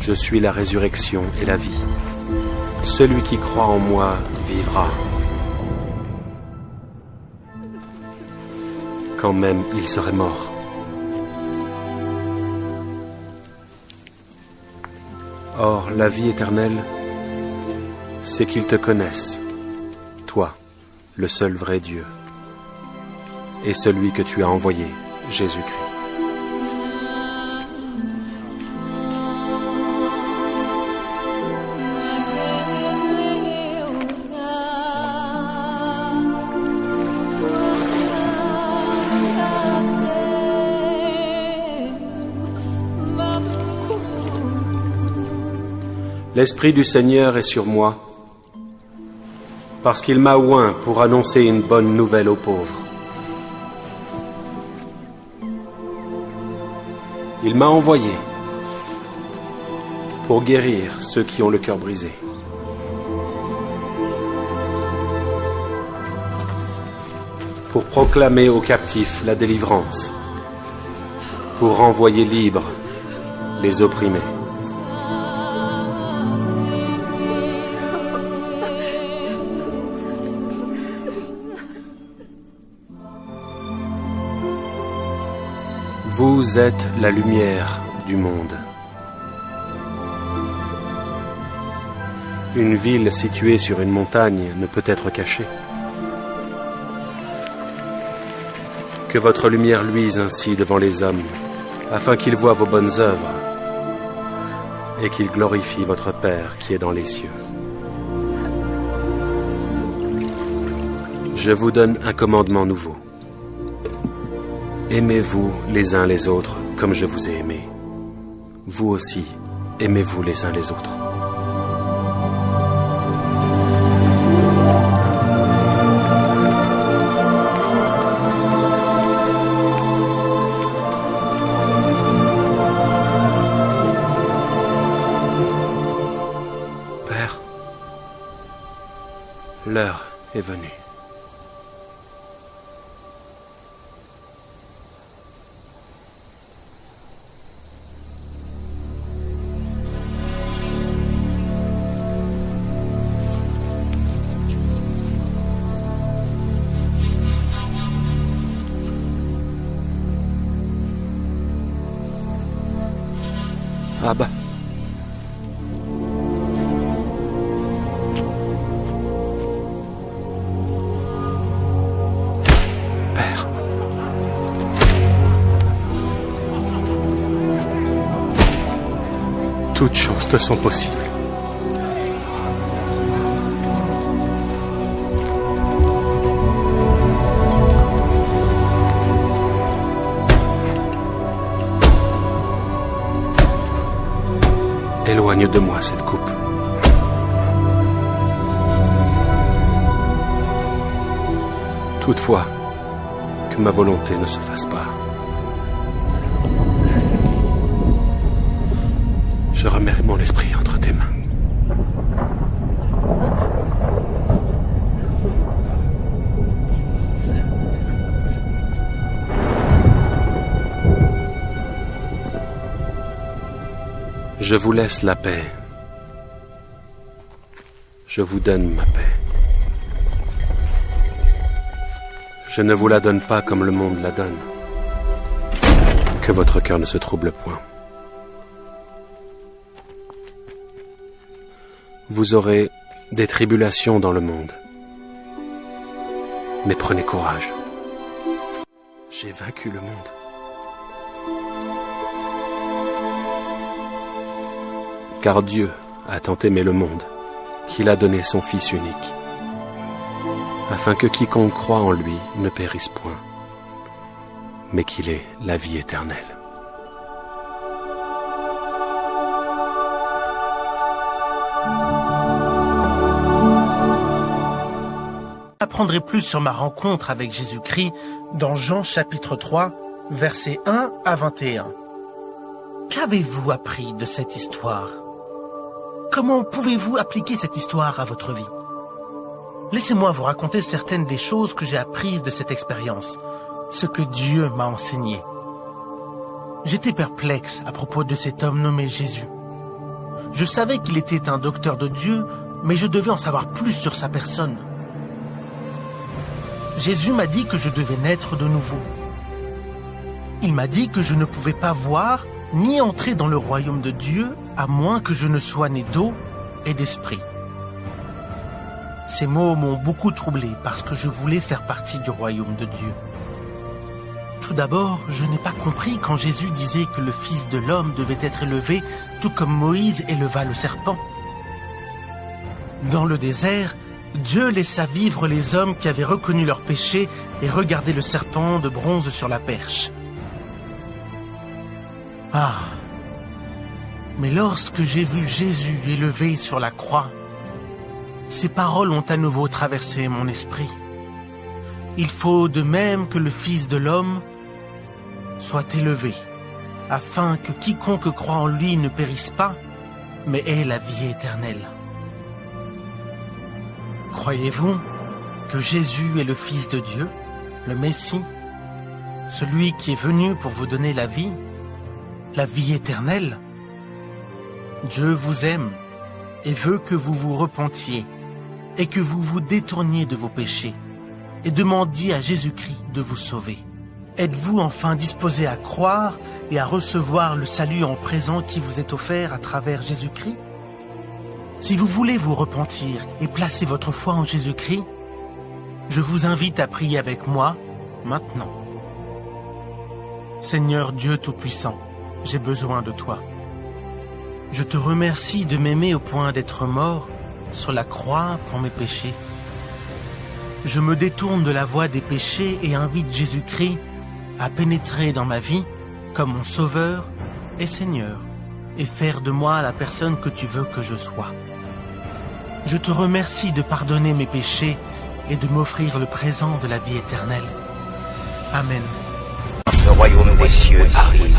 Je suis la résurrection et la vie. Celui qui croit en moi vivra, quand même il serait mort. Or, la vie éternelle, c'est qu'ils te connaissent, toi, le seul vrai Dieu, et celui que tu as envoyé, Jésus-Christ. L'Esprit du Seigneur est sur moi, parce qu'il m'a oint pour annoncer une bonne nouvelle aux pauvres. Il m'a envoyé pour guérir ceux qui ont le cœur brisé, pour proclamer aux captifs la délivrance, pour renvoyer libres les opprimés. Vous êtes la lumière du monde. Une ville située sur une montagne ne peut être cachée. Que votre lumière luise ainsi devant les hommes, afin qu'ils voient vos bonnes œuvres et qu'ils glorifient votre Père qui est dans les cieux. Je vous donne un commandement nouveau. Aimez-vous les uns les autres comme je vous ai aimé. Vous aussi, aimez-vous les uns les autres. Père, l'heure est venue. Abba. Père. Toutes choses te sont possibles. Éloigne de moi cette coupe. Toutefois, que ma volonté ne se fasse pas. Je remets mon esprit entre tes mains. Je vous laisse la paix. Je vous donne ma paix. Je ne vous la donne pas comme le monde la donne. Que votre cœur ne se trouble point. Vous aurez des tribulations dans le monde. Mais prenez courage. J'ai vaincu le monde. Car Dieu a tant aimé le monde qu'il a donné son Fils unique, afin que quiconque croit en lui ne périsse point, mais qu'il ait la vie éternelle. Apprendrez plus sur ma rencontre avec Jésus-Christ dans Jean chapitre 3, versets 1 à 21. Qu'avez-vous appris de cette histoire ? Comment pouvez-vous appliquer cette histoire à votre vie ? Laissez-moi vous raconter certaines des choses que j'ai apprises de cette expérience, ce que Dieu m'a enseigné. J'étais perplexe à propos de cet homme nommé Jésus. Je savais qu'il était un docteur de Dieu, mais je devais en savoir plus sur sa personne. Jésus m'a dit que je devais naître de nouveau. Il m'a dit que je ne pouvais pas voir ni entrer dans le royaume de Dieu à moins que je ne sois né d'eau et d'esprit. Ces mots m'ont beaucoup troublé parce que je voulais faire partie du royaume de Dieu. Tout d'abord, je n'ai pas compris quand Jésus disait que le Fils de l'homme devait être élevé tout comme Moïse éleva le serpent. Dans le désert, Dieu laissa vivre les hommes qui avaient reconnu leur péché et regardé le serpent de bronze sur la perche. Ah! Mais lorsque j'ai vu Jésus élevé sur la croix, ces paroles ont à nouveau traversé mon esprit. Il faut de même que le Fils de l'homme soit élevé, afin que quiconque croit en lui ne périsse pas, mais ait la vie éternelle. Croyez-vous que Jésus est le Fils de Dieu, le Messie, celui qui est venu pour vous donner la vie éternelle? Dieu vous aime et veut que vous vous repentiez et que vous vous détourniez de vos péchés et demandiez à Jésus-Christ de vous sauver. Êtes-vous enfin disposé à croire et à recevoir le salut en présent qui vous est offert à travers Jésus-Christ? Si vous voulez vous repentir et placer votre foi en Jésus-Christ, je vous invite à prier avec moi maintenant. Seigneur Dieu Tout-Puissant, j'ai besoin de toi. Je te remercie de m'aimer au point d'être mort sur la croix pour mes péchés. Je me détourne de la voie des péchés et invite Jésus-Christ à pénétrer dans ma vie comme mon Sauveur et Seigneur et faire de moi la personne que tu veux que je sois. Je te remercie de pardonner mes péchés et de m'offrir le présent de la vie éternelle. Amen. Le royaume des cieux arrive.